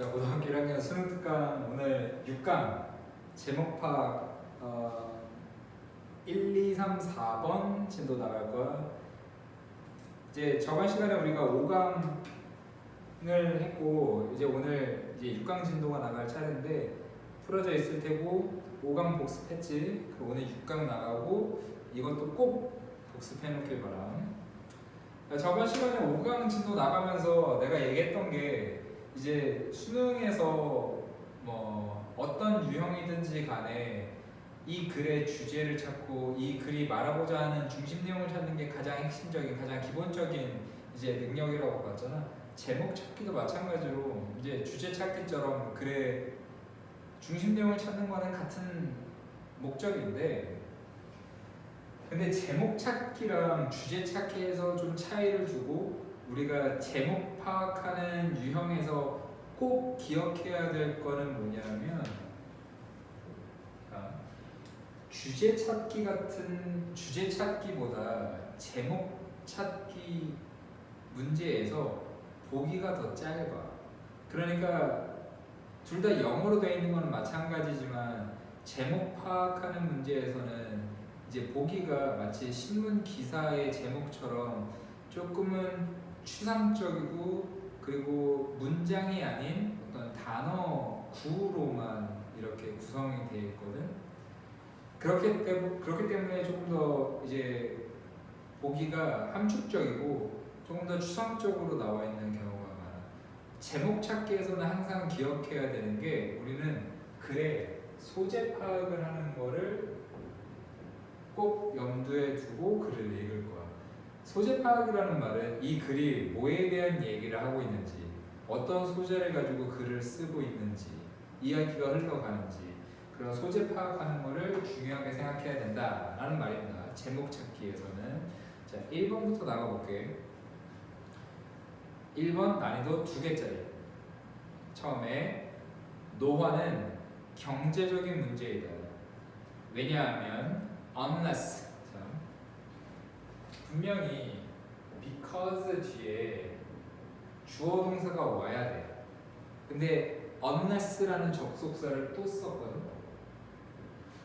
자, 고등학교 1학년 수능 특강 오늘 6강 제목 파악 1, 2, 3, 4번 진도 나갈 거야. 이제 저번 시간에 우리가 5강을 했고 이제 오늘 이제 6강 진도가 나갈 차례인데 풀어져 있을 테고 5강 복습했지. 그리고 오늘 6강 나가고 이것도 꼭 복습해 놓길 바람. 저번 시간에 5강 진도 나가면서 내가 얘기했던 게 이제 수능에서 뭐 어떤 유형이든지 간에 이 글의 주제를 찾고 이 글이 말하고자 하는 중심 내용을 찾는 게 가장 핵심적인, 가장 기본적인 이제 능력이라고 봤잖아. 제목 찾기도 마찬가지로 이제 주제 찾기처럼 글의 중심 내용을 찾는 거는 같은 목적인데, 근데 제목 찾기랑 주제 찾기에서 좀 차이를 두고 우리가 제목 파악하는 유형에서 꼭 기억해야 될 거는 뭐냐면 주제 찾기 같은 주제 찾기보다 제목 찾기 문제에서 보기가 더 짧아. 그러니까 둘 다 영어로 되어 있는 건 마찬가지지만 제목 파악하는 문제에서는 이제 보기가 마치 신문 기사의 제목처럼 조금은 추상적이고 그리고 문장이 아닌 어떤 단어 구로만 이렇게 구성이 되어 있거든. 그렇기 때문에 조금 더 이제 보기가 함축적이고 조금 더 추상적으로 나와 있는 경우가 많아. 제목 찾기에서는 항상 기억해야 되는 게 우리는 글의 소재 파악을 하는 거를 꼭 염두에 두고 글을 읽을 거야. 소재 파악이라는 말은 이 글이 뭐에 대한 얘기를 하고 있는지, 어떤 소재를 가지고 글을 쓰고 있는지, 이야기가 흘러가는지 그런 소재 파악하는 거를 중요하게 생각해야 된다라는 말입니다. 제목 찾기에서는. 자, 1번부터 나가볼게. 1번 난이도 2개짜리. 처음에 노화는 경제적인 문제이다. 왜냐하면 unless, 자, 분명히 because 뒤에 주어 동사가 와야 돼. 근데 unless라는 접속사를 또 썼거든.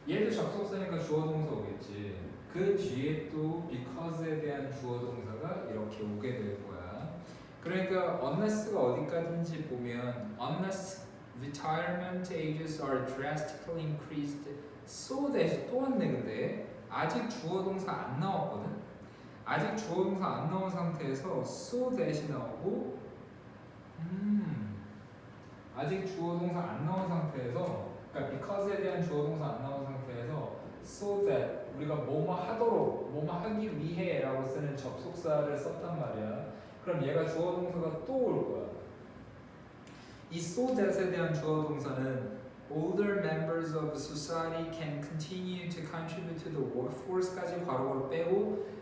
얘도 접속사니까 주어 동사 오겠지. 그 뒤에 또 because에 대한 주어 동사가 이렇게 오게 될 거야. 그러니까 unless가 어디까지인지 보면 unless retirement ages are drastically increased so that 또 왔네. 근데 아직 주어 동사 안 나왔거든. 아직 주어 동사 안 나온 상태에서 so that이 나오고 아직 주어 동사 안 나온 상태에서, 그러니까 because에 대한 주어 동사 안 나온 상태에서 so that 우리가 뭐뭐 하도록, 뭐뭐 하기 위해 라고 쓰는 접속사를 썼단 말이야. 그럼 얘가 주어 동사가 또 올 거야. 이 so that에 대한 주어 동사는 older members of society can continue to contribute to the workforce까지 괄호로 빼고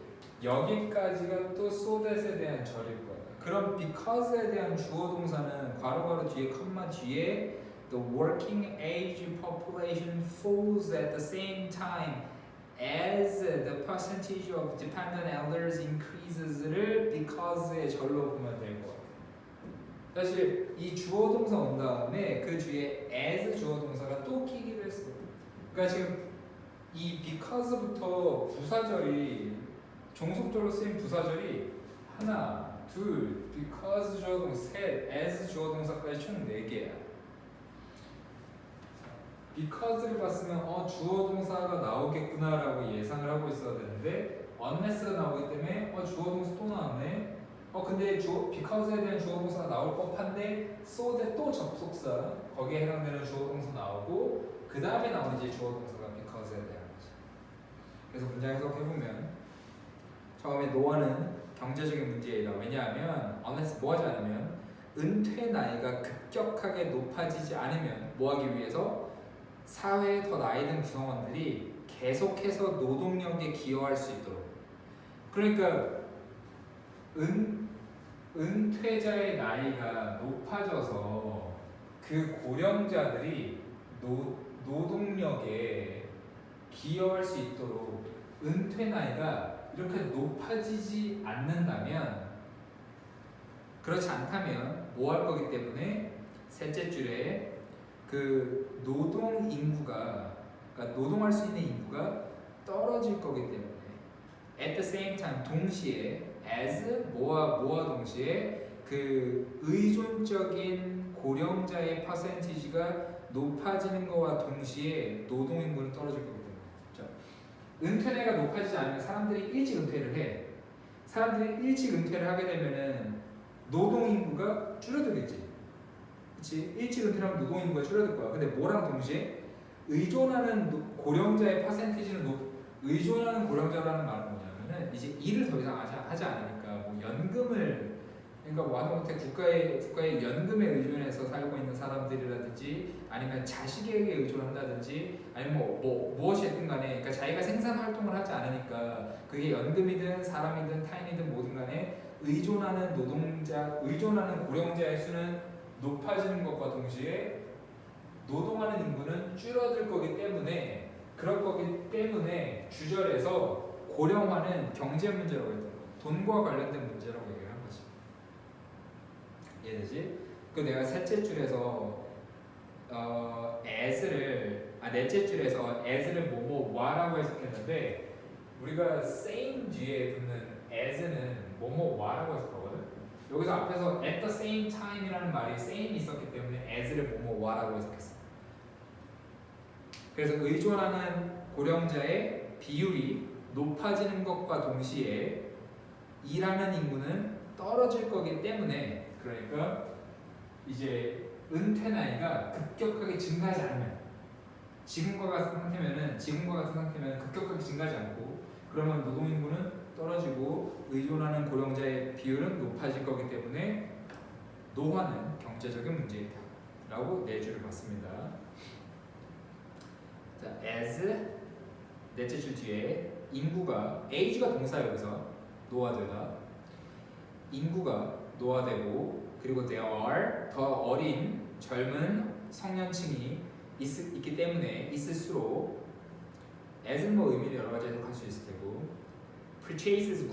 여기까지가 또 so that에 대한 절일 거야. 그럼 because에 대한 주어 동사는 괄호 뒤에 컴마 뒤에 the working age population falls at the same time as the percentage of dependent elders increases를 because의 절로 보면 될 것 같아요. 사실 이 주어 동사 온 다음에 그 뒤에 as 주어 동사가 또 끼기도 했어. 그러니까 지금 이 because부터 부사절이 종속절로 쓰인 부사절이 하나, 둘, because 주어 동사, 셋, as 주어 동사까지 총 4개야. because를 봤으면 주어 동사가 나오겠구나 라고 예상을 하고 있어야 되는데 unless가 나오기 때문에 주어 동사 또 나왔네. 근데 because에 대한 주어 동사가 나올 법한데 so that 또 접속사, 거기에 해당되는 주어 동사 나오고 그 다음에 나오는 이제 주어 동사가 because에 대한 거지. 그래서 문장 해석해보면 처음에 노화는 경제적인 문제이다. 왜냐하면 unless 뭐 하지 않으면 은퇴 나이가 급격하게 높아지지 않으면 뭐 하기 위해서 사회의 더 나이 든 구성원들이 계속해서 노동력에 기여할 수 있도록. 그러니까 은퇴자의 나이가 높아져서 그 고령자들이 노동력에 기여할 수 있도록 은퇴 나이가 이렇게 높아지지 않는다면, 그렇지 않다면 뭐 할 거기 때문에 셋째 줄에 그 노동 인구가 그러니까 노동할 수 있는 인구가 떨어질 거기 때문에 at the same time 동시에 as 뭐와 동시에 그 의존적인 고령자의 퍼센티지가 높아지는 것과 동시에 노동 인구는 떨어질 거기 때문에 자, 은퇴가 높아지지 않으면 사람들이 일찍 은퇴를 해. 사람들이 일찍 은퇴를 하게 되면은 노동 인구가 줄어들겠지. 그치? 일찍 은퇴하면 노동 인구가 줄어들 거야. 근데 뭐랑 동시에 의존하는 고령자의 퍼센티지는 의존하는 고령자라는 말은 뭐냐면은 이제 일을 더 이상 하지 않으니까 뭐 연금을 그러니까 뭐 하다못해 국가의 연금에 의존해서 살고 있는 사람들이라든지 아니면 자식에게 의존한다든지 아니면 무엇이 됐든 간에 그러니까 자기가 생산 활동을 하지 않으니까 그게 연금이든 사람이든 타인이든 뭐든 간에 의존하는 고령자의 수는 높아지는 것과 동시에 노동하는 인구는 줄어들 거기 때문에 그럴 거기 때문에 주절에서 고령화는 경제 문제라고 했던 거예요. 돈과 관련된 문제라고 얘기를 한 거지. 이해되지? 그 내가 셋째 줄에서 넷째 줄에서 as를 뭐뭐와라고 해석했는데 우리가 same 뒤에 붙는 as는 뭐뭐와라고 해석하거든. 여기서 앞에서 at the same time이라는 말이 same이 있었기 때문에 as를 뭐뭐와라고 해석했어. 그래서 의존하는 고령자의 비율이 높아지는 것과 동시에 일하는 인구는 떨어질 거기 때문에 그러니까 이제 은퇴 나이가 급격하게 증가하지 않으면 지금과 같은 상태면 급격하게 증가하지 않고 그러면 노동 인구는 떨어지고 의존하는 고령자의 비율은 높아질 거기 때문에 노화는 경제적인 문제이다 라고 네 줄을 봤습니다. 자, as 넷째 줄 뒤에 인구가 age가 동사예요. 여기서 노화되다 인구가 노화되고 그리고 there are 더 어린 젊은 성년층이 있기 때문에 있을수록 as는 뭐 의미를 여러 가지 해석할 수 있을 테고 purchases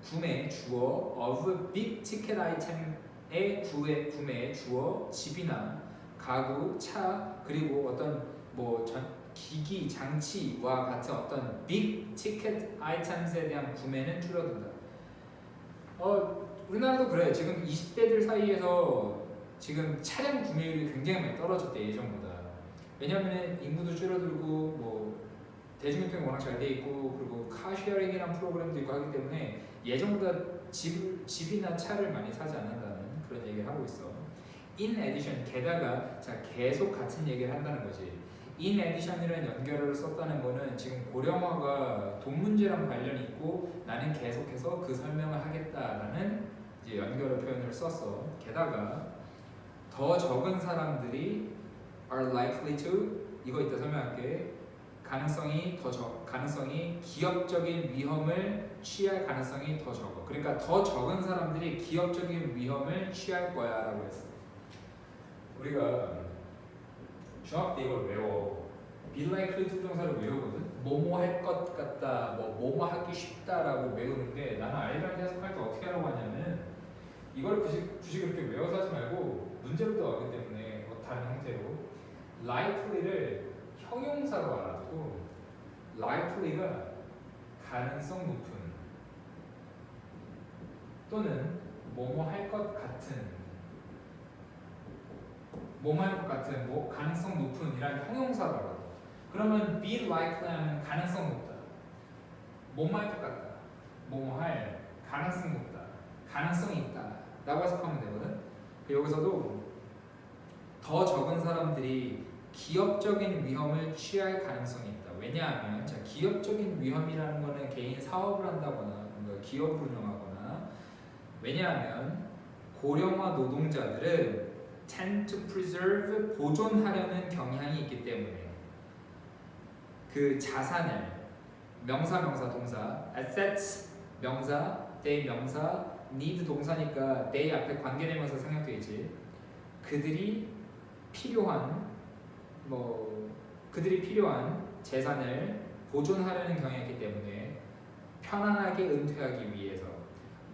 구매 주어 of big ticket item의 구매 주어 집이나 가구 차 그리고 어떤 뭐 기기 장치와 같은 어떤 big ticket items에 대한 구매는 줄어든다. 우리나라도 그래. 지금 20대들 사이에서 지금 차량 구매율이 굉장히 많이 떨어졌대 예전보다. 왜냐하면 인구도 줄어들고 뭐 대중교통이 워낙 잘 돼 있고 그리고 카쉐어링이라는 프로그램도 있고 하기 때문에 예전보다 집이나 차를 많이 사지 않는다는 그런 얘기를 하고 있어. In addition 게다가 자 계속 같은 얘기를 한다는 거지. In addition이라는 연결어를 썼다는 거는 지금 고령화가 돈 문제랑 관련이 있고 나는 계속해서 그 설명을 하겠다라는 이제 연결어 표현을 썼어. 게다가 더 적은 사람들이 are likely to 이거 이따 설명할게. 가능성이 기업적인 위험을 취할 가능성이 더 적어. 그러니까 더 적은 사람들이 기업적인 위험을 취할 거야라고 했어. 우리가 중학교 때 이걸 외워. be likely to 동사를 외우거든. 뭐뭐 할 것 같다, 뭐뭐 하기 쉽다라고 외우는데 나는 아이들한테 해석할 때 어떻게 하라고 하냐면 이걸 굳이 그렇게 외워서 하지 말고 문제부터 나오기 때문에 다른 형태로 likely를 형용사로 알아두고 likely가 가능성 높은 또는 뭐뭐 할 것 같은 뭐 가능성 높은 이란 형용사로 알아둬. 그러면 be likely 하면 가능성 높다 뭐뭐 할 것 같다 뭐뭐 할 가능성 높다 가능성이 있다 라고 해석하면 되거든. 여기서도 더 적은 사람들이 기업적인 위험을 취할 가능성이 있다. 왜냐하면 자, 기업적인 위험이라는 거는 개인 사업을 한다거나 뭔가 기업을 운영하거나 왜냐하면 고령화 노동자들은 tend to preserve 보존하려는 경향이 있기 때문에 그 자산을 명사 동사 assets 명사 they 명사 need 동사니까 they 앞에 관계대명사 생략되겠지. 그들이 필요한 재산을 보존하려는 경향이 있기 때문에 편안하게 은퇴하기 위해서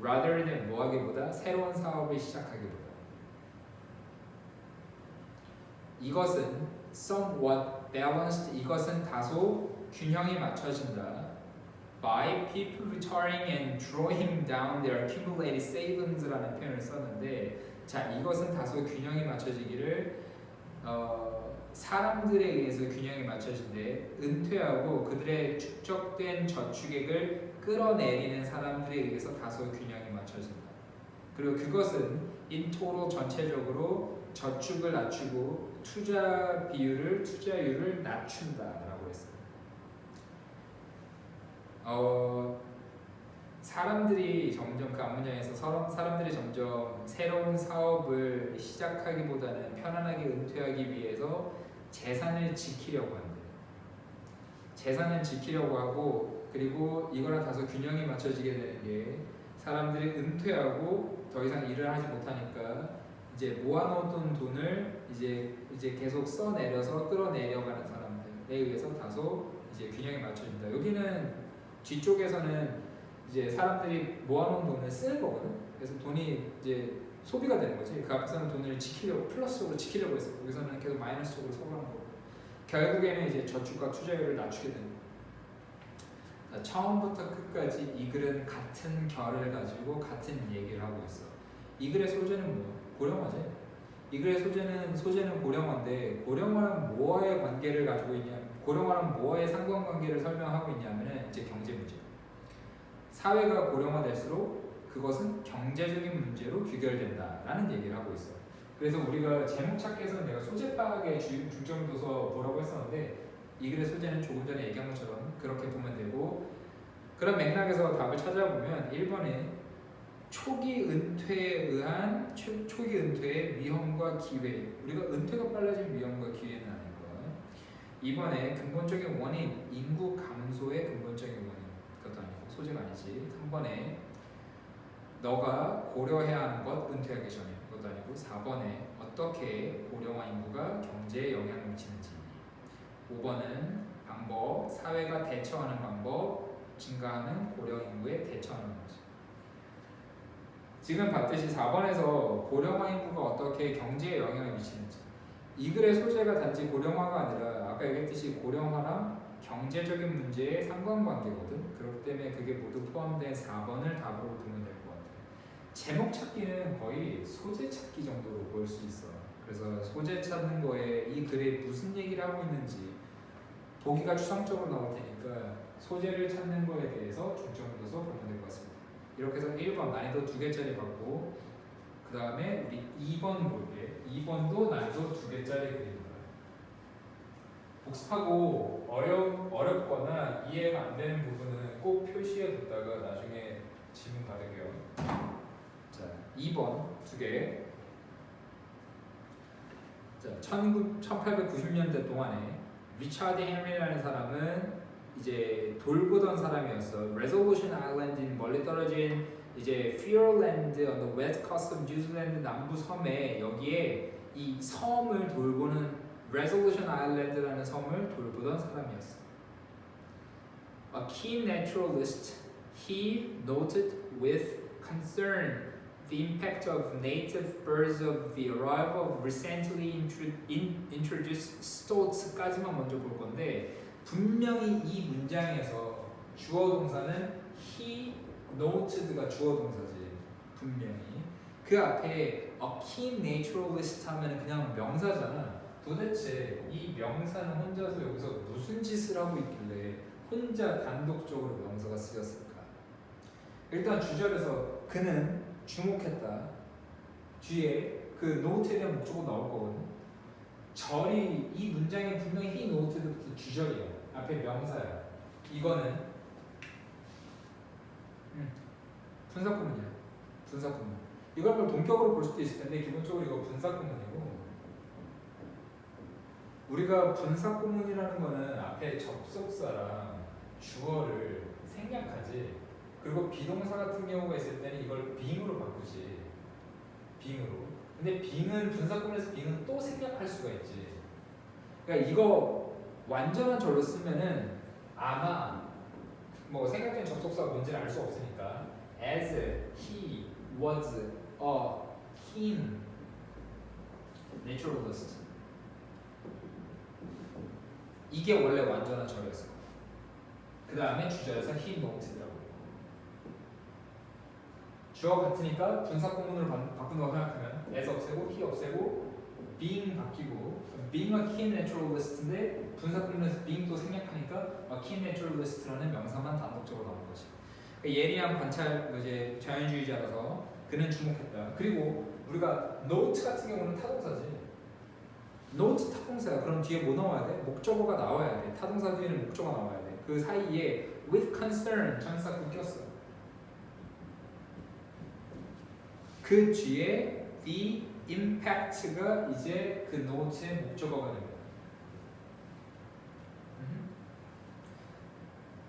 rather than 뭐하기보다 새로운 사업을 시작하기보다 이것은 somewhat balanced. 이것은 다소 균형이 맞춰진다. By people retiring and drawing down their accumulated savings라는 표현을 썼는데, 자 이것은 다소 균형이 맞춰지기를 사람들에 의해서 균형이 맞춰진대. 은퇴하고 그들의 축적된 저축액을 끌어내리는 사람들에 의해서 다소 균형이 맞춰진다. 그리고 그것은 in total 전체적으로 저축을 낮추고 투자율을 낮춘다라고 했어요. 사람들이 점점 그 앞문장에서 사람들이 점점 새로운 사업을 시작하기보다는 편안하게 은퇴하기 위해서 재산을 지키려고 한대요. 재산을 지키려고 하고, 그리고 이거랑 다소 균형이 맞춰지게 되는 게 사람들이 은퇴하고 더 이상 일을 하지 못하니까 이제 모아놓은 돈을 이제 계속 써내려서 끌어내려가는 사람들에 의해서 다소 이제 균형이 맞춰진다. 여기는 뒤쪽에서는 이제 사람들이 모아놓은 돈을 쓰는 거거든. 그래서 돈이 이제 소비가 되는 거지. 그 앞에서는 돈을 지키려고 플러스적으로 지키려고 했어. 여기서는 계속 마이너스적으로 서가는 거고. 결국에는 이제 저축과 투자율을 낮추게 되는 거야. 처음부터 끝까지 이 글은 같은 결을 가지고 같은 얘기를 하고 있어. 이 글의 소재는 뭐야? 고령화지. 이 글의 소재는 고령화인데, 고령화랑 뭐와의 관계를 가지고 있냐? 고령화랑 뭐와의 상관관계를 설명하고 있냐면은 이제 경제 문제. 사회가 고령화될수록 그것은 경제적인 문제로 귀결된다라는 얘기를 하고 있어. 그래서 우리가 제목 찾기에서는 내가 소재 파악에 중점을 둬서 보라고 했었는데, 이 글의 소재는 조금 전에 얘기한 것처럼 그렇게 보면 되고, 그런 맥락에서 답을 찾아보면 1번에 초기 은퇴에 의한 초기 은퇴의 위험과 기회. 우리가 은퇴가 빨라진 위험과 기회는 아닐 거야. 2번에 근본적인 원인, 인구 감소의 근본적인 원인. 그것도 아니고 소재가 아니지. 3번에 너가 고려해야 하는 것, 은퇴하기 전에. 그것도 아니고. 4번에 어떻게 고령화 인구가 경제에 영향을 미치는지. 5번은 방법, 사회가 대처하는 방법, 증가하는 고령 인구에 대처하는 거지. 지금 봤듯이 4번에서 고령화 인구가 어떻게 경제에 영향을 미치는지. 이 글의 소재가 단지 고령화가 아니라 아까 얘기했듯이 고령화랑 경제적인 문제의 상관관계거든. 그렇기 때문에 그게 모두 포함된 4번을 답으로 보면 될 것 같아요. 제목 찾기는 거의 소재 찾기 정도로 볼 수 있어. 그래서 소재 찾는 거에 이 글에 무슨 얘기를 하고 있는지 보기가 추상적으로 나올 테니까 소재를 찾는 거에 대해서 중점을 둬서 보면 될 것 같습니다. 이렇게 해서 1번 난이도 2개짜리 받고, 그 다음에 우리 2번 볼게. 2번도 난이도 2개짜리 그립니다. 복습하고 어렵거나 이해가 안 되는 부분은 꼭 표시해 뒀다가 나중에 질문 받을게요. 자, 2번 2개. 자, 1890년대 동안에 리차드 헨리라는 사람은 이제 돌보던 사람이었어. 레솔루션 아일랜드, 멀리 떨어진 이제 피어랜드 on the west coast of 뉴질랜드 남부 섬에, 여기에 이 섬을 돌보는 레솔루션 아일랜드라는 섬을 돌보던 사람이었어. A keen naturalist, he noted with concern the impact of native birds of the arrival of recently introduced stolts까지만 먼저 볼 건데, 분명히 이 문장에서 주어 동사는 he noted가 주어 동사지. 분명히 그 앞에 a keen naturalist 하면 그냥 명사잖아. 도대체 이 명사는 혼자서 여기서 무슨 짓을 하고 있길래 혼자 단독적으로 명사가 쓰였을까? 일단 주절에서 그는 주목했다. 뒤에 그 note에 대한 목적어 나올 거거든. 절이 이 문장에 분명히 he noted부터 주절이야. 앞에 명사야. 이거는 분사구문이야. 분사구문. 이걸 뭐 동격으로 볼 수도 있을 텐데 기본적으로 이거 분사구문이고, 우리가 분사구문이라는 거는 앞에 접속사랑 주어를 생략하지. 그리고 비동사 같은 경우가 있을 때는 이걸 being으로 바꾸지. being으로. 근데 being은 분사구문에서 being은 또 생략할 수가 있지. 그러니까 이거 완전한 절로 쓰면은 아마 뭐 생략된 접속사가 뭔지는 알 수 없으니까 as he was a keen naturalist. 이게 원래 완전한 절였어. 그 다음에 주절에서 he noted라고. 주어 같으니까 분사 구문으로 바꾼다고 생각하면 as 없애고 he 없애고 being 바뀌고 being a key naturalist인데 분사 구문에서 being도 생략하니까 a key naturalist라는 명사만 단독적으로 나오는 거지. 그러니까 예리한 관찰 이제 자연주의자라서 그는 주목했다. 그리고 우리가 note 같은 경우는 타동사지. note 타동사야. 그럼 뒤에 뭐 나와야 돼? 목적어가 나와야 돼. 타동사 뒤에는 목적어가 나와야 돼. 그 사이에 with concern 전치사 꼈어. 그 뒤에 the impact가 이제 그 note의 목적어가 됩니다.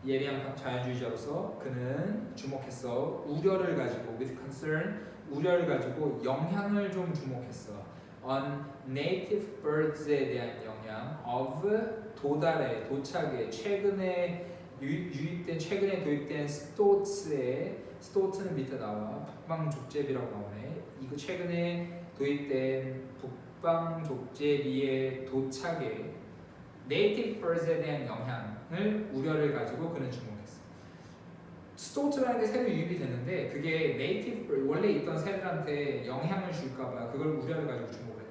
예리한 자연주의자로서 그는 주목했어. 우려를 가지고 with concern 우려를 가지고 영향을 좀 주목했어. on native birds에 대한 영향 of 도달에 도착에 최근에 유입된 최근에 도입된 스토츠는 밑에 나와 북방족제비라고 나오네. 이거 최근에 도입된 북방족제비의 도착에 네이티브 birds에 대한 영향을 우려를 가지고 그는 주목했어. 스토츠라는 게 새로 유입이 되는데 그게 네이티브 bird 원래 있던 새들한테 영향을 줄까봐 그걸 우려를 가지고 주목을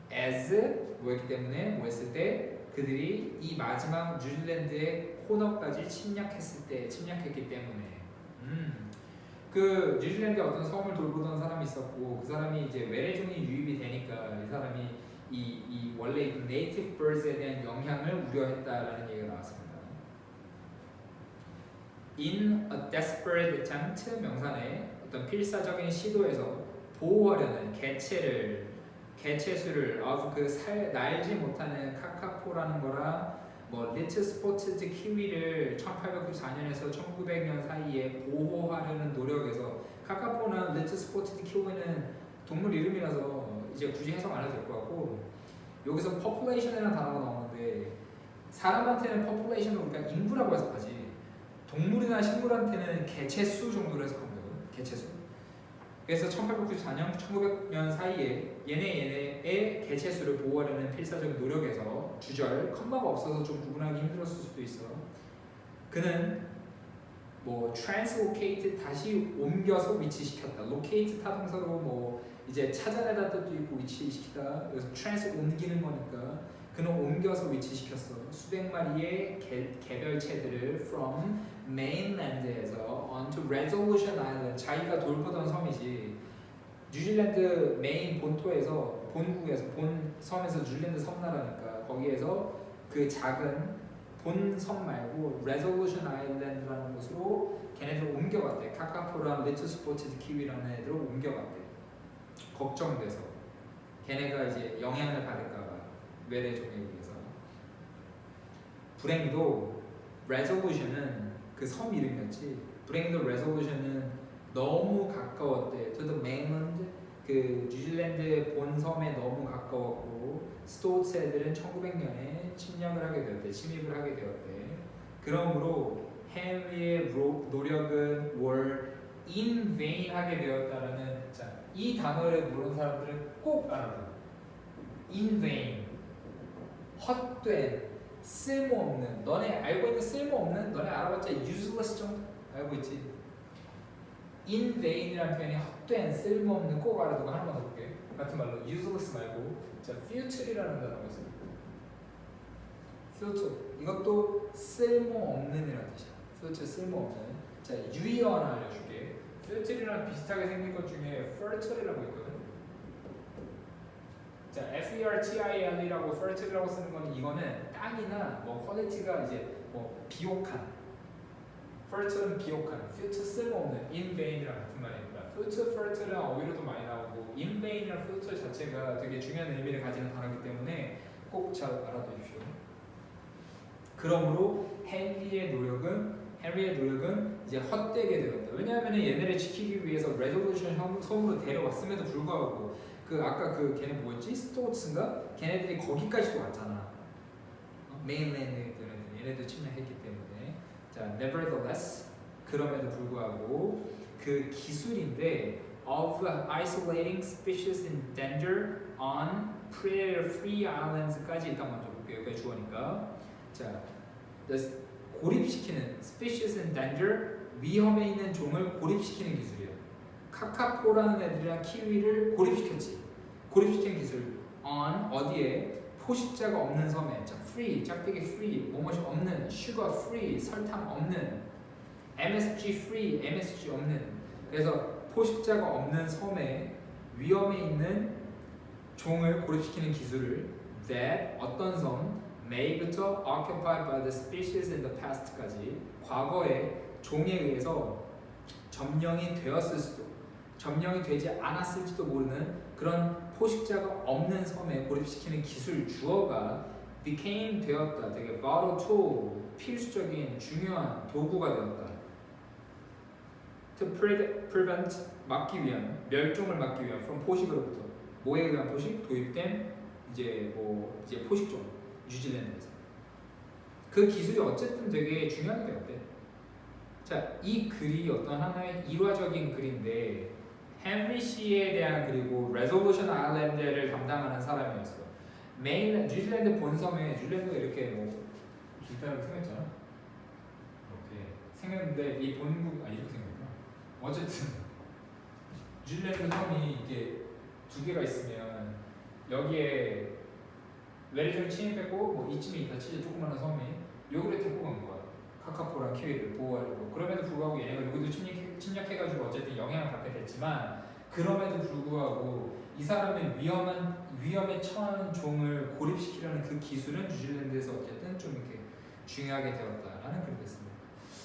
했대. as 뭐였기 때문에 뭐 했을 때 그들이 이 마지막 뉴질랜드의 코너까지 침략했기 때문에 그 뉴질랜드에 어떤 섬을 돌보던 사람이 있었고 그 사람이 이제 외래종이 유입이 되니까 이 사람이 이 원래 있던 네이티브 birds에 대한 영향을 우려했다라는 얘기가 나왔습니다. In a desperate attempt 명사네 어떤 필사적인 시도에서 보호하려는 개체수를 날지 못하는 카카포라는 거랑 뭐 리틀 스포티드 키위를 1894년에서 1900년 사이에 보호하려는 노력에서 카카포나 리틀 스포티드 키위는 동물 이름이라서 이제 굳이 해석 안 해도 될 것 같고 여기서 population이라는 단어가 나오는데 사람한테는 population을 우리가 인구라고 해석하지 동물이나 식물한테는 개체수 정도로 해석하면 되거든. 개체수. 그래서 1894년, 1900년 사이에 얘네의 개체수를 보호하려는 필사적인 노력에서 주절, 컴마가 없어서 좀 구분하기 힘들었을 수도 있어. 그는 뭐 translocate 다시 옮겨서 위치시켰다. locate 타동사로 뭐 이제 찾아내다 뜻도 있고 위치시키다. 그래서 옮기는 거니까 그는 옮겨서 위치시켰어. 수백 마리의 개별체들을 from mainland에서 onto Resolution Island 자기가 돌보던 섬이지 뉴질랜드 메인 본토에서 본국에서 본 섬에서 뉴질랜드 섬나라니까 거기에서 그 작은 본 섬 말고 Resolution Island라는 곳으로 걔네들 옮겨갔대. 카카포랑 리틀 스포티드 키위라는 애들을 옮겨갔대. 걱정돼서 걔네가 이제 영향을 받을까봐 외래종에 의해서. 불행히도 Resolution은 그 섬 이름이었지. 불행히도 Resolution은 너무 가까웠대. To the mainland 그 뉴질랜드 본 섬에 너무 가까웠고 스토츠 애들은 1900년에 침략을 하게 되었대. 침입을 하게 되었대. 그러므로 헨리의 노력은 were in vain 하게 되었다라는 이 단어를 모르는 사람들은 꼭 알아둬. in vain 헛된 쓸모없는 너네 알고 있는 쓸모없는 너네 알아봤자 useless 정도 알고 있지. in vain이라는 표현이 헛된 쓸모없는 꼭 알아두고 하나만 더 볼게. 같은 말로 useless 말고 자 futil이라는 단어가 있어요. futil 이것도 쓸모없는이라는 뜻이야. futil 쓸모없는. 자 유의어 하나 알려줄게. futil이랑 비슷하게 생긴 것 중에 fertile이라고 있거든. 자, fertile이라고 fertile이라고 쓰는 거는 이거는 땅이나 뭐 퀄리티가 이제 뭐 비옥한, fertile은 비옥한, futile 쓸모없는, in vain이랑 같은 말입니다. futile, fertile은 어휘로도 많이 나오고 in vain이랑 futile 자체가 되게 중요한 의미를 가지는 단어이기 때문에 꼭 잘 알아두십시오. 그러므로 헨리의 노력은 이제 헛되게 되었다. 왜냐하면 얘네를 지키기 위해서 레졸루션 섬으로 데려왔음에도 불구하고 그 아까 그 걔네 뭐였지? 스토츠인가? 걔네들이 거기까지도 왔잖아. 메인랜드에 얘네도 침략했기 때문에. 자, nevertheless 그럼에도 불구하고 그 기술인데 of isolating species in danger on created free islands까지 일단 먼저 볼게요. 여기까지 주어니까. 자, 고립시키는 species in danger, 위험에 있는 종을 고립시키는 기술이에요. 카카포라는 애들이랑 키위를 고립시켰지. 고립시키는 기술. on 어디에? 포식자가 없는 섬에. 자, free, 짝대기 free, 뭐뭐이 없는, sugar free, 설탕 없는, MSG free, MSG 없는. 그래서 포식자가 없는 섬에 위험에 있는 종을 고립시키는 기술을 that 어떤 섬 may부터 occupied by the species in the past까지 과거에 종에 의해서 점령이 되었을 수도 점령이 되지 않았을지도 모르는 그런 포식자가 없는 섬에 고립시키는 기술 주어가 became 되었다. 되게 vital tool 필수적인 중요한 도구가 되었다. to prevent 막기 위한 멸종을 막기 위한 from 포식으로부터 뭐에 의한 포식? 도입된 이제 포식종 뉴질랜드에서 그 기술이 어쨌든 되게 중요하게 되었대. 자, 이 글이 어떤 하나의 일화적인 글인데 헨리 씨에 대한 그리고 레졸루션 아일랜드를 담당하는 사람이었어. 메인 뉴질랜드 본섬에 뉴질랜드가 이렇게 뭐 길다랗게 생겼잖아. 이렇게 생겼는데 이 본국 이렇게 생겼구나. 어쨌든 뉴질랜드 섬이 이게 두 개가 있으면 여기에 외래종 침입했고 뭐 이쯤에 있다 치즈 조그마한 섬이 요구를 데리고 간 거야. 카카포랑 키위를 보호하려고. 그럼에도 불구하고 얘네가 여기도 침략해가지고 어쨌든 영향을 받게 됐지만 그럼에도 불구하고 이 사람의 위험에 처한 종을 고립시키려는 그 기술은 뉴질랜드에서 어쨌든 좀 이렇게 중요하게 되었다라는 글이 됐습니다.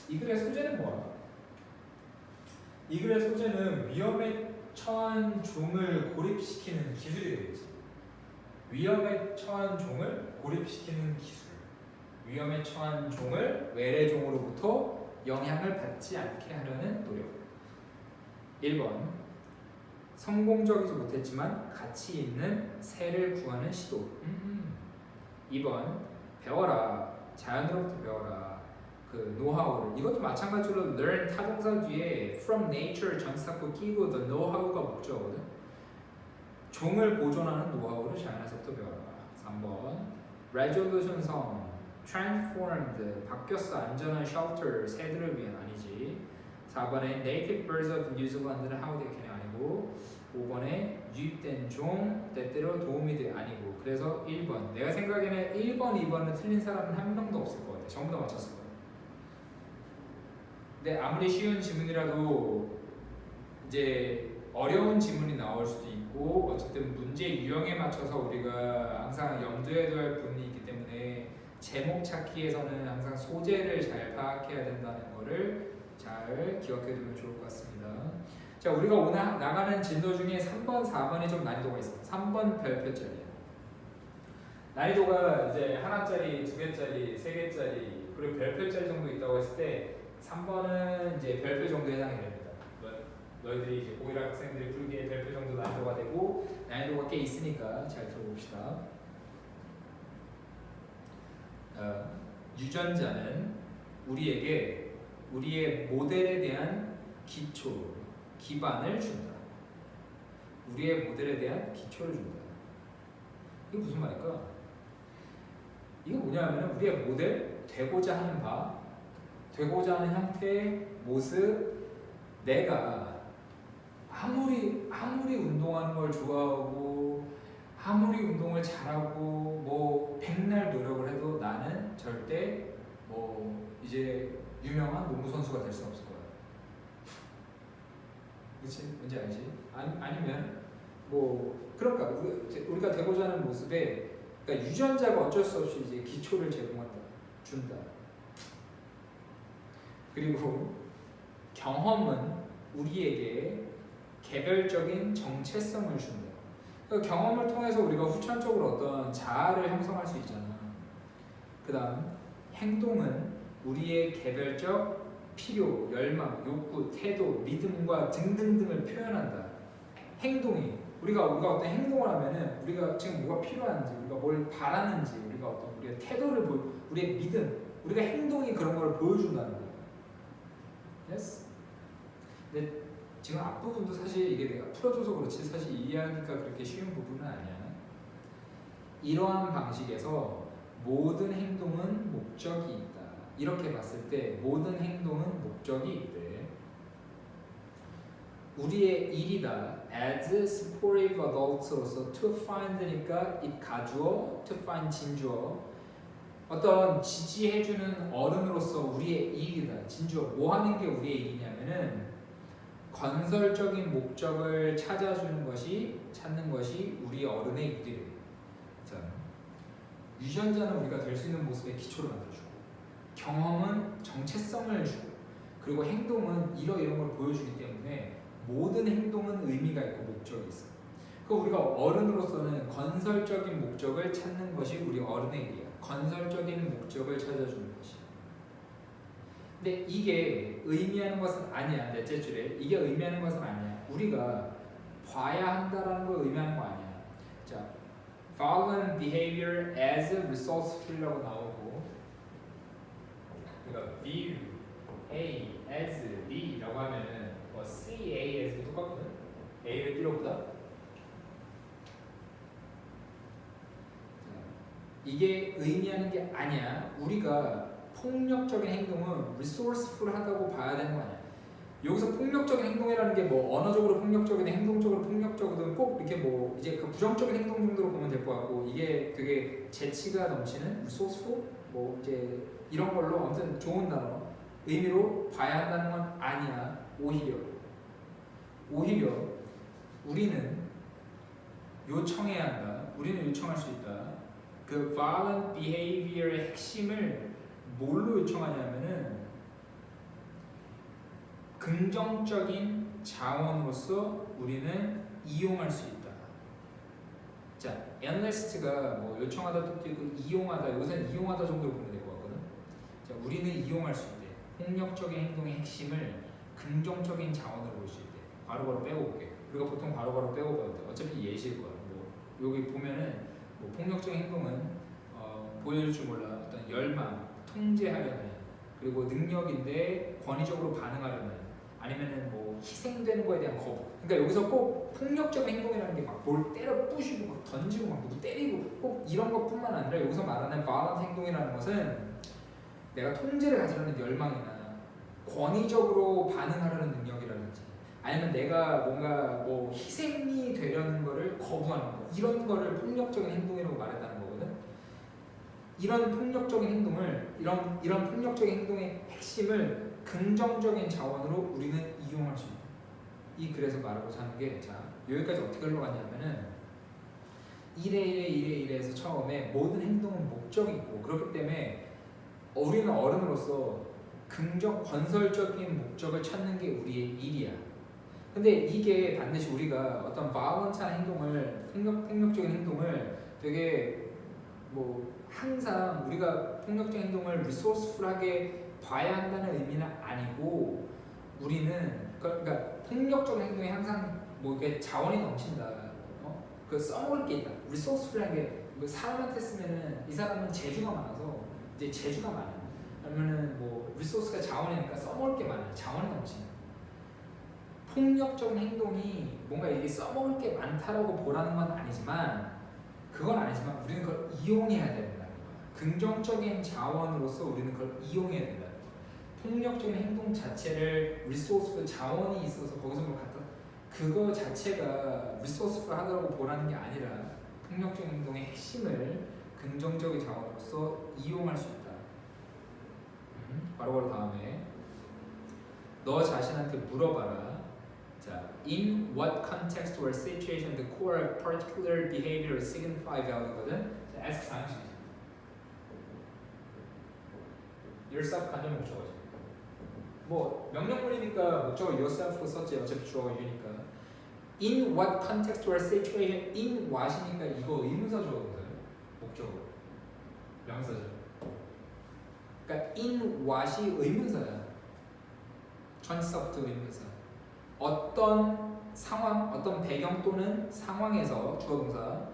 이 글의 소재는 뭐야? 이 글의 소재는 위험에 처한 종을 고립시키는 기술이 되겠지. 위험에 처한 종을 고립시키는 기술. 위험에 처한 종을 외래종으로부터 영향을 받지 않게 하려는 노력. 1번 성공적이지 못했지만 가치 있는 새를 구하는 시도. 2번 배워라. 자연으로부터 배워라. 그 노하우를. 이것도 마찬가지로 learn 타동사 뒤에 from nature 전치사구 끼고 the know-how가 목적어거든. 종을 보존하는 노하우를 자연에서부터 배워라. 3번 resolution 섬 transformed 바뀌었어. 안전한 shelter 새들을 위한 아니지. 4번에 native birds of New Zealand는 how they can 아니고 5번에 유입된 종 때때로 도움이 돼 아니고. 그래서 1번 내가 생각에는 1번 2번은 틀린 사람은 한 명도 없을 것 같아. 전부 다 맞췄을 거야. 근데 아무리 쉬운 지문이라도 이제 어려운 지문이 나올 수도 있고 어쨌든 문제 유형에 맞춰서 우리가 항상 염두에 둬야 할 부분이 있기 때문에 제목 찾기에서는 항상 소재를 잘 파악해야 된다는 거를 잘 기억해 두면 좋을 것 같습니다. 자, 우리가 오늘 나가는 진도 중에 3번, 4번이 좀 난이도가 있어요. 3번 별표짜리예요. 난이도가 이제 하나짜리, 두 개짜리, 세 개짜리 그리고 별표짜리 정도 있다고 했을 때 3번은 이제 별표 정도에 해당이 됩니다. 너희들이 이제 고1 학생들이 풀기에 별표 정도 난이도가 되고 난이도가 꽤 있으니까 잘 들어봅시다. 유전자는 우리에게 우리의 모델에 대한 기초, 기반을 준다. 우리의 모델에 대한 기초를 준다. 이게 무슨 말일까? 이게 뭐냐면 우리의 모델, 되고자 하는 바, 되고자 하는 형태의 모습, 내가 아무리 운동하는 걸 좋아하고 아무리 운동을 잘하고 뭐 백날 노력을 해도 나는 절대 뭐 이제 유명한 농구 선수가 될 수 없을 거야. 그렇지? 뭔지 알지? 아니면 뭐 그러니까 우리가 되고자 하는 모습에 그러니까 유전자가 어쩔 수 없이 이제 기초를 제공한다, 준다. 그리고 경험은 우리에게 개별적인 정체성을 준다. 그러니까 경험을 통해서 우리가 후천적으로 어떤 자아를 형성할 수 있잖아. 그 다음 행동은 우리의 개별적 필요, 열망, 욕구, 태도, 믿음과 등등등을 표현한다. 행동이 우리가 어떤 행동을 하면은 우리가 지금 뭐가 필요한지, 우리가 뭘 바라는지, 우리가 어떤 우리의 태도를 우리의 믿음, 우리가 행동이 그런 걸 보여준다는 거야. Yes? 근데 지금 앞부분도 사실 이게 내가 풀어줘서 그렇지 사실 이해하니까 그렇게 쉬운 부분은 아니야. 이러한 방식에서 모든 행동은 목적이 있다. 이렇게 봤을 때 모든 행동은 목적이 있대. 우리의 일이다. As supportive adults로서 to find니까 it 가주어, to find 진주어. 어떤 지지해주는 어른으로서 우리의 일이다. 진주어. 뭐 하는 게 우리의 일이냐면은 건설적인 목적을 찾는 것이 우리 어른의 일이래. 자, 유전자는 우리가 될 수 있는 모습의 기초를 만들어주고, 경험은 정체성을 주고, 그리고 행동은 이런 걸 보여주기 때문에 모든 행동은 의미가 있고 목적이 있어. 그 우리가 어른으로서는 건설적인 목적을 찾는 것이 우리 어른의 일이야. 건설적인 목적을 찾아주는 것이. 근데 이게 의미하는 것은 아니야. 넷째 줄에 이게 의미하는 것은 아니야. 우리가 봐야 한다라는 걸 의미하는 거 아니야. 자, violent behavior as resourceful이라고 나오고, 그러니까 view A as B라고 하면은 뭐 C A as B 똑같거든. A를 B로 보다. 이게 의미하는 게 아니야. 우리가 폭력적인 행동은 resourceful하다고 봐야 되는 거 아니야. 여기서 폭력적인 행동이라는 게 뭐 언어적으로 폭력적이든 행동적으로 폭력적이든 꼭 이렇게 뭐 이제 그 부정적인 행동 정도로 보면 될 것 같고, 이게 되게 재치가 넘치는 resourceful 뭐 이제 이런 걸로 아무튼 좋은 단어 의미로 봐야 한다는 건 아니야. 오히려 우리는 요청해야 한다. 우리는 요청할 수 있다. 그 violent behavior의 핵심을 뭘로 요청하냐면은 긍정적인 자원으로서 우리는 이용할 수 있다. 자, enlist가 뭐 요청하다 뜻도 있고 이용하다, 여기서는 이용하다 정도로 보면 될 것 같거든. 자, 우리는 이용할 수 있대. 폭력적인 행동의 핵심을 긍정적인 자원으로 볼 수 있대. 바로바로 빼고 볼게. 우리가 보통 바로바로 빼고 봐도 돼. 어차피 예시일 거야. 뭐 여기 보면은 뭐 폭력적인 행동은 보여줄 줄 몰라. 어떤 열망, 통제하려는, 그리고 능력인데 권위적으로 반응하려는, 아니면은 뭐 희생되는 거에 대한 거부. 그러니까 여기서 꼭 폭력적인 행동이라는 게 막 뭘 때려 부시고 막 던지고 막 누구 때리고 꼭 이런 것뿐만 아니라 여기서 말하는 violent 행동이라는 것은 내가 통제를 가지려는 열망이나 권위적으로 반응하려는 능력이라든지, 아니면 내가 뭔가 뭐 희생이 되려는 거를 거부하는 거, 이런 거를 폭력적인 행동이라고 말했다는 거거든. 이런 폭력적인 행동을 이런 폭력적인 행동의 핵심을 긍정적인 자원으로 우리는 이용할 수 있다. 이 글에서 말하고자 하는 게, 자, 여기까지 어떻게 흘러갔냐면은 1에 서 처음에 모든 행동은 목적이 있고, 그렇기 때문에 우리는 어른으로서 건설적인 목적을 찾는 게 우리의 일이야. 근데 이게 반드시 우리가 어떤 violent한 행동을, 폭력적인 행동을 되게 뭐 항상 우리가 폭력적인 행동을 resourceful하게 봐야 한다는 의미는 아니고, 우리는 그러니까 폭력적인 행동이 항상 뭐 이게 자원이 넘친다, 그 써먹을 게 있다. resourceful한 게 뭐 사람한테 쓰면은 이 사람은 재주가 많아서 이제 재주가 많아. 아니면은 뭐 resource가 자원이니까 써먹을 게 많아. 자원이 넘치는. 폭력적인 행동이 뭔가 이게 써먹을 게 많다라고 보라는 건 아니지만, 우리는 그걸 이용해야 된다는 거야. 긍정적인 자원으로서 우리는 그걸 이용해야 된다는 거야. 폭력적인 행동 자체를 resourceful, 자원이 있어서 거기서 뭘 갖다, 그거 자체가 resourceful 하다고 보라는 게 아니라 폭력적인 행동의 핵심을 긍정적인 자원으로서 이용할 수 있다. 바로 다음에 너 자신한테 물어봐라. 자, in what context or situation the core of particular behavior signify value거든. 자, ask 상식. yourself 간접 목적어지. 뭐 명령문이니까 목적어 yourself로 썼지. 어차피 주어가 you니까. in what context or situation, in what이니까 이거 의문사 주어거든. 목적어. 명사죠. 그러니까 in what이 의문사야. 전치사부터 의문사. 어떤 상황, 어떤 배경 또는 상황에서 주어동사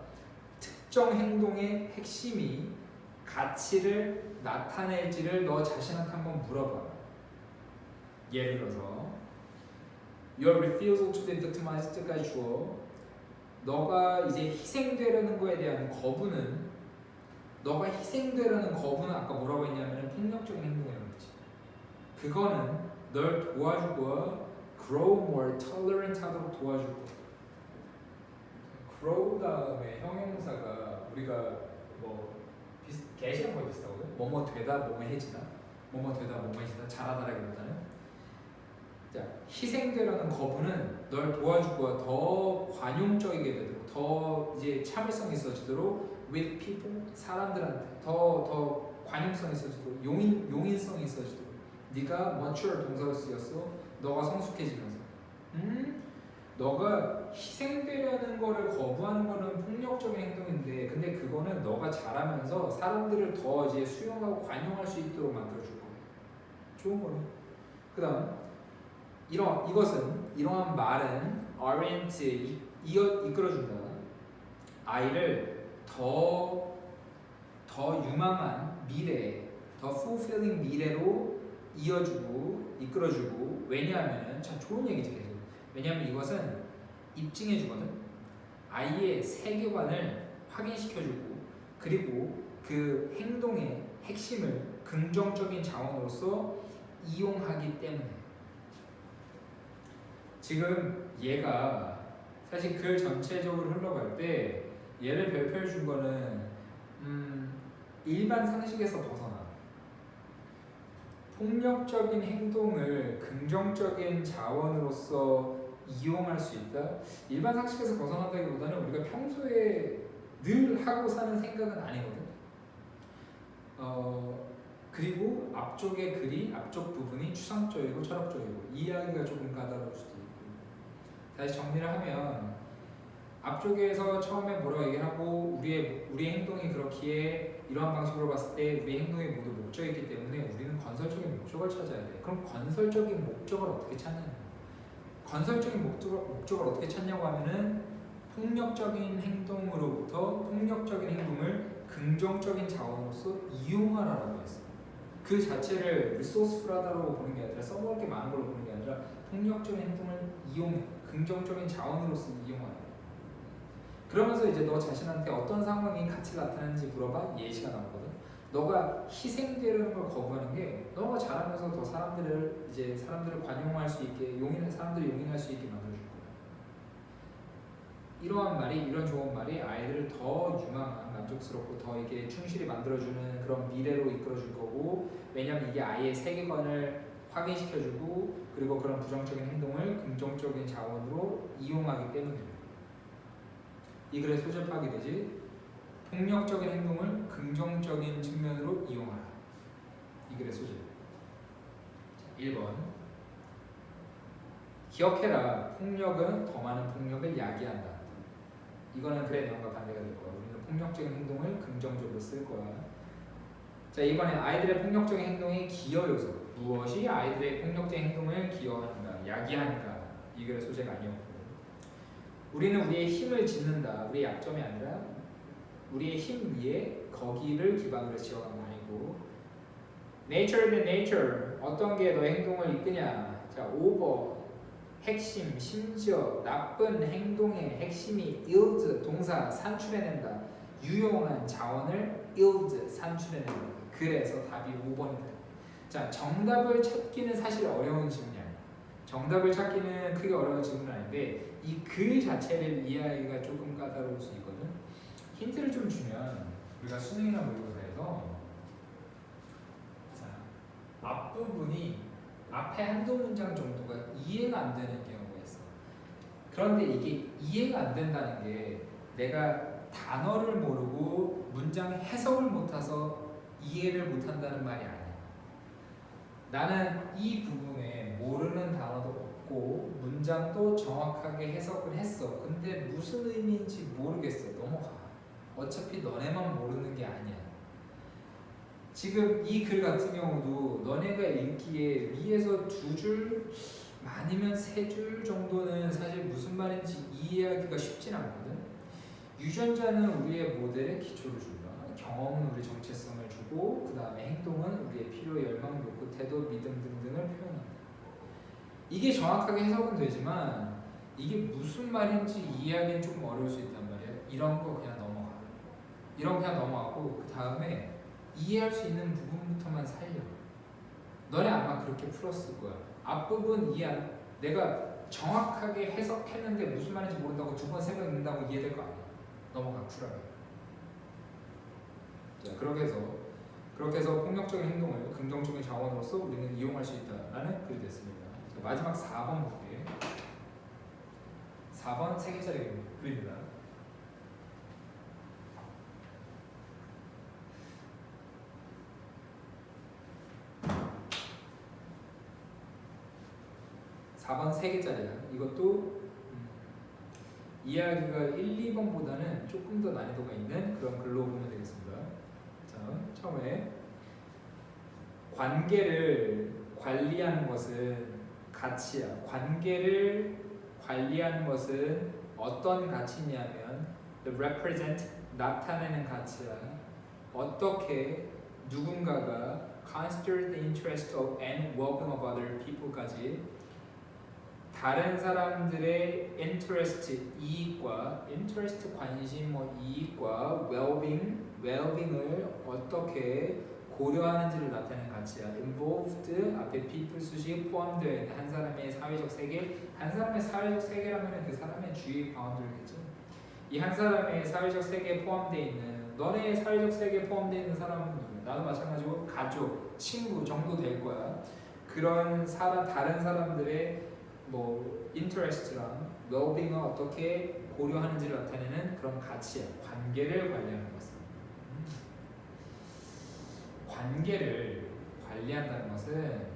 특정 행동의 핵심이 가치를 나타낼지를 너 자신한테 한번 물어봐. 예를 들어서 Your refusal to be victimized까지 주어, 너가 이제 희생되려는 거에 대한 거부는 너가 희생되려는 거부는 아까 뭐라고 했냐면 폭력적인 행동이라고 했지. 그거는 널 도와주고 grow more tolerant 하도록 도와줄 거야. grow 다음에 형용사가 우리가 뭐 개시한 거 비슷하거든. 뭐뭐 되다 뭐뭐 해지다. 뭐뭐 되다 뭐뭐 해지다. 잘하다라기보다는 자, 희생되려는 거부는 널 도와주고 더 관용적이게 되도록 더 이제 참을성이 있어지도록 with people 사람들한테 더 관용성이 있어지도록 용인성이 있어지도록 네가 mature 동사로 쓰였어. 너가 성숙해지면서 너가 희생되려는 거를 거부하는 거는 폭력적인 행동인데 근데 그거는 너가 잘하면서 사람들을 더 이제 수용하고 관용할 수 있도록 만들어줄 거예요. 좋은 거네. 그 다음 이러한 말은 orient 이끌어준다. 아이를 더 유망한 미래, 더 fulfilling 미래로 이끌어주고 왜냐하면은 참 좋은 얘기지 계속. 왜냐하면 이것은 입증해주거든. 아이의 세계관을 확인시켜주고 그리고 그 행동의 핵심을 긍정적인 자원으로서 이용하기 때문에 지금 얘가 사실 글 전체적으로 흘러갈 때 얘를 별표해 준 거는 일반 상식에서 벗어나 폭력적인 행동을 긍정적인 자원으로서 이용할 수 있다. 일반 상식에서 벗어난다기보다는 우리가 평소에 늘 하고 사는 생각은 아니거든. 그리고 앞쪽의 글이 앞쪽 부분이 추상적이고 철학적이고 이해하기가 조금 까다로울 수도 있고. 다시 정리를 하면 앞쪽에서 처음에 뭐라고 얘기하고 우리의 행동이 그렇기에 이러한 방식으로 봤을 때 우리의 행동이 모두 목적이 있기 때문에 우리는 건설적인 목적을 찾아야 돼. 그럼 건설적인 목적을 어떻게 찾느냐? 건설적인 목적을 어떻게 찾냐고 하면은 폭력적인 행동으로부터 폭력적인 행동을 긍정적인 자원으로서 이용하라고 했어. 그 자체를 리소스풀하다고 보는 게 아니라 써먹을 게 많은 걸로 보는 게 아니라 폭력적인 행동을 긍정적인 자원으로서 이용하라. 그러면서 이제 너 자신한테 어떤 상황이 같이 나타나는지 물어봐. 예시가 나오거든. 너가 희생되려는 걸 거부하는 게 너가 잘하면서 더 사람들을 관용할 수 있게 사람들을 용인할 수 있게 만들어줄 거야. 이런 좋은 말이 아이들을 더 유망한 만족스럽고 더 이게 충실히 만들어주는 그런 미래로 이끌어줄 거고 왜냐면 이게 아이의 세계관을 확인시켜주고 그리고 그런 부정적인 행동을 긍정적인 자원으로 이용하기 때문이에요. 이 글의 소재 파악이 되지. 폭력적인 행동을 긍정적인 측면으로 이용하라. 이 글의 소재. 1번. 기억해라. 폭력은 더 많은 폭력을 야기한다. 이거는 글의 내용과 반대가 될 거야. 우리는 폭력적인 행동을 긍정적으로 쓸 거야. 자, 이번에 아이들의 폭력적인 행동의 기여 요소. 무엇이 아이들의 폭력적인 행동을 기여하는가, 야기하는가. 이 글의 소재가 아니었고. 우리는 우리의 힘을 짓는다. 우리의 약점이 아니라 우리의 힘 위에 거기를 기반으로 지어간 거 아니고 Nature than nature. 어떤 게 너의 행동을 이끄냐. 자, 5번. 핵심, 심지어 나쁜 행동의 핵심이 yield, 동사 산출해낸다. 유용한 자원을 yield, 산출해낸다. 그래서 답이 5번이다. 자, 정답을 찾기는 사실 어려운 질문이 아니야. 정답을 찾기는 크게 어려운 질문은 아닌데 이 글 자체를 이해하기가 조금 까다로울 수 있거든. 힌트를 좀 주면 우리가 수능이나 모의고사에서 자, 앞부분이 앞에 한두 문장 정도가 이해가 안 되는 경우가 있어. 그런데 이게 이해가 안 된다는 게 내가 단어를 모르고 문장 해석을 못해서 이해를 못한다는 말이 아니야. 나는 이 부분에 모르는 단어도 없고 문장도 정확하게 해석을 했어. 근데 무슨 의미인지 모르겠어. 넘어가. 어차피 너네만 모르는 게 아니야. 지금 이 글 같은 경우도 너네가 읽기에 위에서 2줄 많으면 3줄 정도는 사실 무슨 말인지 이해하기가 쉽진 않거든. 유전자는 우리의 모델에 기초를 준다. 경험은 우리 정체성을 주고 그 다음에 행동은 우리의 필요, 열망, 욕구, 태도, 믿음 등등을 표현한다. 이게 정확하게 해석은 되지만 이게 무슨 말인지 이해하기는 조금 어려울 수 있단 말이야. 이런 거 그냥 넘어가. 이런 거 그냥 넘어가고 그 다음에 이해할 수 있는 부분부터만 살려. 너네 아마 그렇게 풀었을 거야. 앞부분 내가 정확하게 해석했는데 무슨 말인지 모른다고 두 번, 세 번 읽는다고 이해될 거 아니야. 넘어가 쿨하게. 자, 그렇게 해서 폭력적인 행동을 긍정적인 자원으로서 우리는 이용할 수 있다라는 글이 됐습니다. 자, 마지막 4번 볼게. 4번 3개짜리 글입니다. (4번) 3개짜리야. 이것도 이해하기가 1, 2번보다는 조금 더 난이도가 있는 그런 글로 보면 되겠습니다. 자, 처음에 관계를 관리하는 것은 가치야. 관계를 관리하는 것은 어떤 가치냐면 the represent 나타내는 가치야. 어떻게 누군가가 consider the interest of and well-being of other people까지 다른 사람들의 interest 이익과 interest 관심 이익과 well-being을 어떻게 고려하는지를 나타내는 가치야. involved 앞에 people 수식이 포함되어 있는 한 사람의 사회적 세계. 한 사람의 사회적 세계라면 그 사람의 주위 바운더리겠죠. 이 한 사람의 사회적 세계에 포함되어 있는 너네 사회적 세계에 포함되어 있는 사람은 나도 마찬가지고 가족, 친구 정도 될 거야. 그런 다른 사람들의 인터레스트랑 웰빙을 어떻게 고려하는지를 나타내는 그런 가치야. 관계를 관리하는 것은. 관계를 관리한다는 것은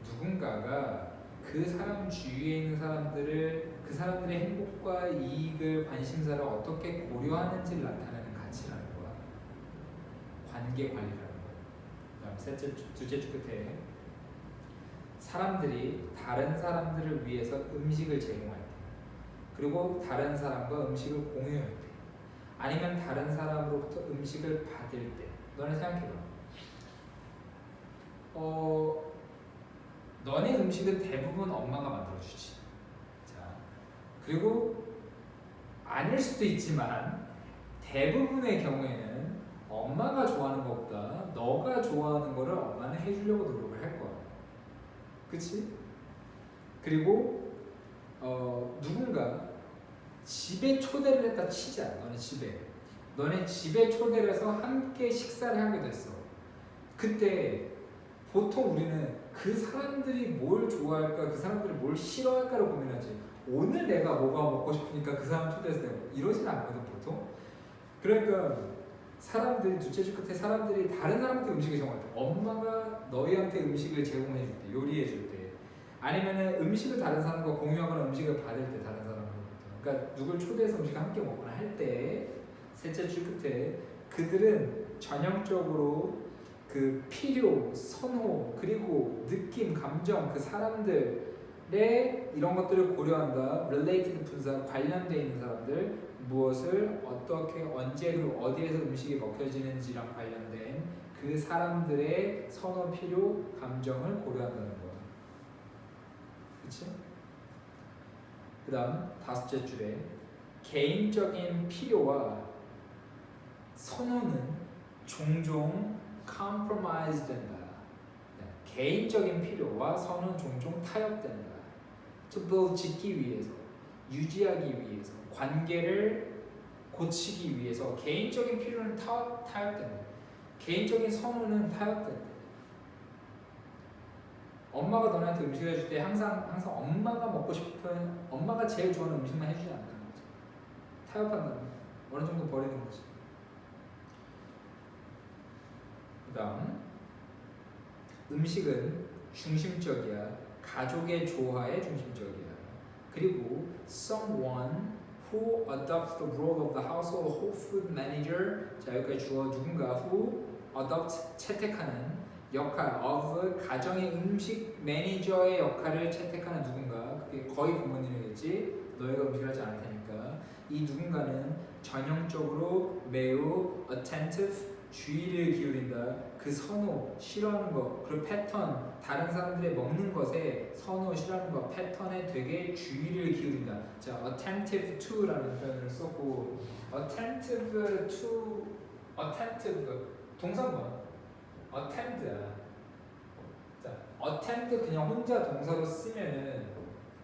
누군가가 그 사람 주위에 있는 그 사람들의 행복과 이익을 관심사를 어떻게 고려하는지를 나타내는 가치라는 거야. 관계 관리라는 거야. 그다음 둘째 줄 끝에 사람들이 다른 사람들을 위해서 음식을 제공할 때, 그리고 다른 사람과 음식을 공유할 때, 아니면 다른 사람으로부터 음식을 받을 때, 너네 생각해봐. 너네 음식은 대부분 엄마가 만들어주지. 자, 그리고 아닐 수도 있지만 대부분의 경우에는 엄마가 좋아하는 것보다 너가 좋아하는 거를 엄마는 해주려고 노력을 할 거야. 그치? 그리고 누군가 집에 초대를 했다 치자. 너네 집에 초대를 해서 함께 식사를 하게 됐어. 그때 보통 우리는 그 사람들이 뭘 좋아할까, 그 사람들이 뭘 싫어할까를 고민하지. 오늘 내가 뭐가 먹고 싶으니까 그 사람 초대해서 내가 이러진 않거든 보통. 그러니까 둘째 줄 끝에 사람들이 다른 사람한테 음식을 제공할 때, 엄마가 너희한테 음식을 제공해 줄 때, 요리해 줄 때, 아니면은 음식을 다른 사람과 공유하거나 음식을 받을 때 다른 사람으로부터, 그러니까 누굴 초대해서 음식을 함께 먹거나 할 때, 셋째 줄 끝에 그들은 전형적으로 그 필요, 선호, 그리고 느낌, 감정, 그 사람들의 이런 것들을 고려한다. related 분사, 관련되어 있는 사람들, 무엇을 어떻게 언제 그리고 어디에서 음식이 먹혀지는지랑 관련된 그 사람들의 선호, 필요, 감정을 고려한다는 거야. 그치? 그 다음 다섯째 줄에 개인적인 필요와 선호는 종종 compromise 된다. 개인적인 필요와 선호는 종종 타협된다. to build 짓기 위해서, 유지하기 위해서, 관계를 고치기 위해서 개인적인 필요는 타협된다. 개인적인 선호는 타협된다. 엄마가 너네한테 음식을 해줄 때 항상 엄마가 먹고 싶은, 엄마가 제일 좋아하는 음식만 해주지 않는다는 거지. 타협한다는 거지. 어느 정도 버리는 거지. 그 다음 음식은 중심적이야. 가족의 조화에 중심적이야. 그리고 someone who adopts the role of the household whole food manager. 자, 여기까지 주어 누군가 who adopt 채택하는 역할 of 가정의 음식 매니저의 역할을 채택하는 누군가. 그게 거의 부모님이겠지. 너희가 음식을 하지 않을 테니까. 이 누군가는 전형적으로 매우 attentive 주의를 기울인다. 그 선호, 싫어하는 거, 그리고 패턴, 다른 사람들의 먹는 것에 선호, 싫어하는 거, 패턴에 되게 주의를 기울인다. 자, attentive to라는 표현을 썼고, attentive to, attentive 동사 뭐야? attend야. 자, attend 그냥 혼자 동사로 쓰면은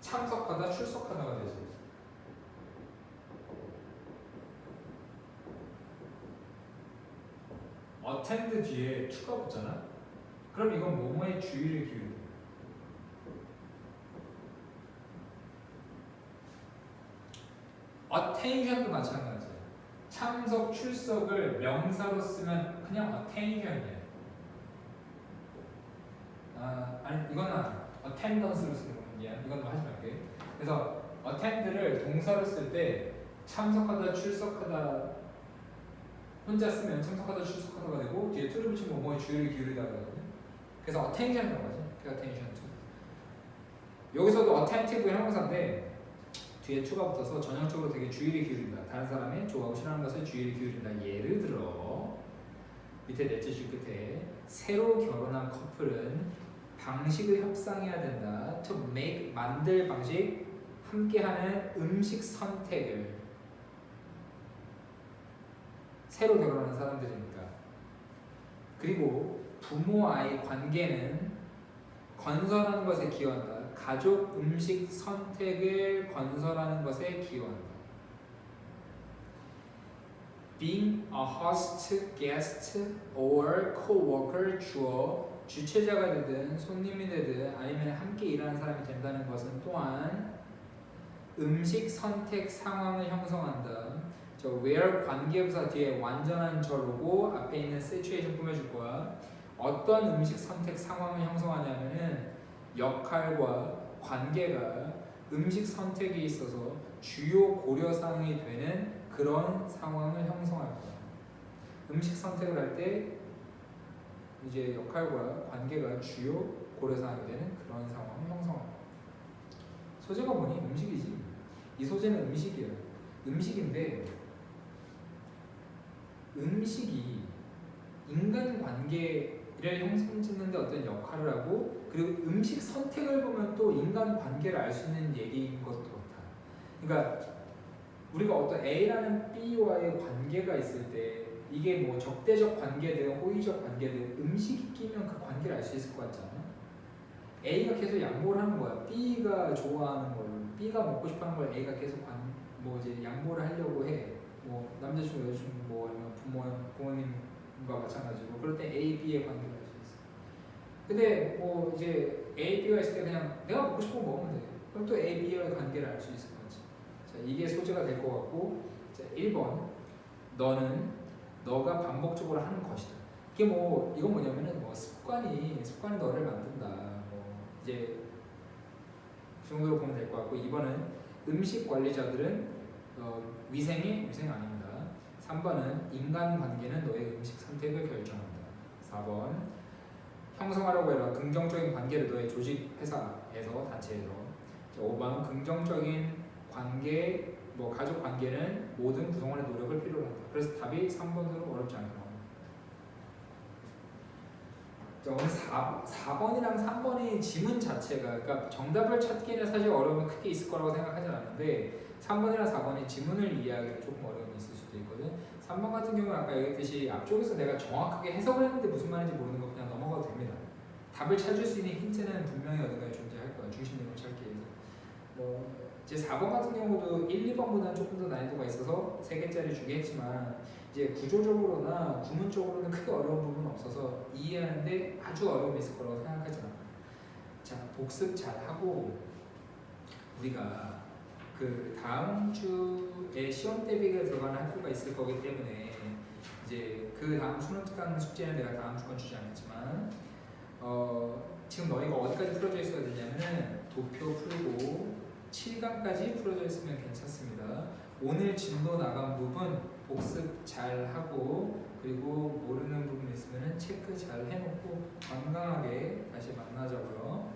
참석하다, 출석하다가 되지. attend 뒤에 to가 붙잖아. 그럼 이건 뭐뭐에 주의를 기울여. attention도 마찬가지야. 참석, 출석을 명사로 쓰면 그냥 attention이야. 아니 이거는 attendance로 쓰는 거야. 미안, 이건 하지 말게. 그래서 attend를 동사로 쓸 때 참석하다, 출석하다 혼자 쓰면 참석하다, 출석하다가 되고 뒤에 to를 붙이면 뭐뭐에 주의를 기울이다가 되거든. 그래서 attention이라고 하지. 그 attention to. 여기서도 attentive 형용사인데 뒤에 to가 붙어서 전형적으로 되게 주의를 기울인다. 다른 사람의 좋아하고 싫어하는 것에 주의를 기울인다. 예를 들어 밑에 넷째 줄 끝에 새로 결혼한 커플은 방식을 협상해야 된다. To make 만들 방식 함께하는 음식 선택을 새로 결혼한 사람들이니까. 그리고 부모 아이 관계는 건설하는 것에 기여한다. 가족 음식 선택을 건설하는 것에 기여한다. Being a host, guest, or co-worker 주어 주최자가 되든 손님이 되든 아니면 함께 일하는 사람이 된다는 것은 또한 음식 선택 상황을 형성한다. 저 where 관계부사 뒤에 완전한 절오고 앞에 있는 situation 꾸며줄 거야. 어떤 음식 선택 상황을 형성하냐면은 역할과 관계가 음식 선택에 있어서 주요 고려사항이 되는 그런 상황을 형성할 거야. 음식 선택을 할 때 이제 역할과 관계가 주요 고려사항이 되는 그런 상황을 형성할 거야. 소재가 뭐니? 음식이지. 이 소재는 음식이야. 음식인데 음식이 인간관계를 형성짓는데 어떤 역할을 하고 그리고 음식 선택을 보면 또 인간관계를 알 수 있는 얘기인 것도 같아. 그러니까 우리가 어떤 A라는 B와의 관계가 있을 때 이게 뭐 적대적 관계든 호의적 관계든 음식이 끼면 그 관계를 알 수 있을 것 같잖아. A가 계속 양보를 하는 거야. B가 좋아하는 걸, B가 먹고 싶어하는 걸 A가 계속 뭐 이제 양보를 하려고 해. 뭐 남자친구, 여자친구, 뭐 아니면 부모님과 마찬가지고 그럴 때 A, B의 관계를 알 수 있어. 근데 뭐 이제 A, B가 있을 때 그냥 내가 먹고 싶은 거 먹으면 돼. 그럼 또 A, B의 관계를 알 수 있을 거지. 자, 이게 소재가 될 것 같고, 자, 1번 너가 반복적으로 하는 것이다. 이게 뭐 이건 뭐냐면은 뭐 습관이 너를 만든다. 뭐 이제 그 정도로 보면 될 것 같고 2번은 음식 관리자들은 위생 아닙니다. 3번은 인간관계는 너의 음식 선택을 결정한다. 4번 형성하려고 해라. 긍정적인 관계를 너의 조직, 회사에서, 단체에서. 5번 긍정적인 관계, 뭐 가족 관계는 모든 구성원의 노력을 필요로 한다. 그래서 답이 3번으로 어렵지 않게 나옵니다. 오늘 4번이랑 3번의 지문 자체가 그러니까 정답을 찾기는 사실 어려움이 크게 있을 거라고 생각하지 않는데 3번이랑 4번의 지문을 이해하기는 조금 어려움이 있을 수도 있거든. 3번 같은 경우는 아까 얘기했듯이 앞쪽에서 내가 정확하게 해석을 했는데 무슨 말인지 모르는 거 그냥 넘어가도 됩니다. 답을 찾을 수 있는 힌트는 분명히 어딘가에 존재할 거야. 중심점을 찾기 위해서. 뭐 이제 4번 같은 경우도 1, 2번보다는 조금 더 난이도가 있어서 3개짜리 주긴 했지만 이제 구조적으로나 구문적으로는 크게 어려운 부분은 없어서 이해하는데 아주 어려움이 있을 거라고 생각하지 않아요. 자, 복습 잘 하고 우리가 그 다음 주에 시험 대비가 들어가는 학교가 있을 거기 때문에 이제 그 다음 수능 특강 숙제는 내가 다음 주건 주지 않겠지만 지금 너희가 어디까지 풀어져 있어야 되냐면은 도표 풀고 7강까지 풀어져 있으면 괜찮습니다. 오늘 진도 나간 부분 복습 잘 하고 그리고 모르는 부분 있으면 체크 잘 해놓고 건강하게 다시 만나자고요.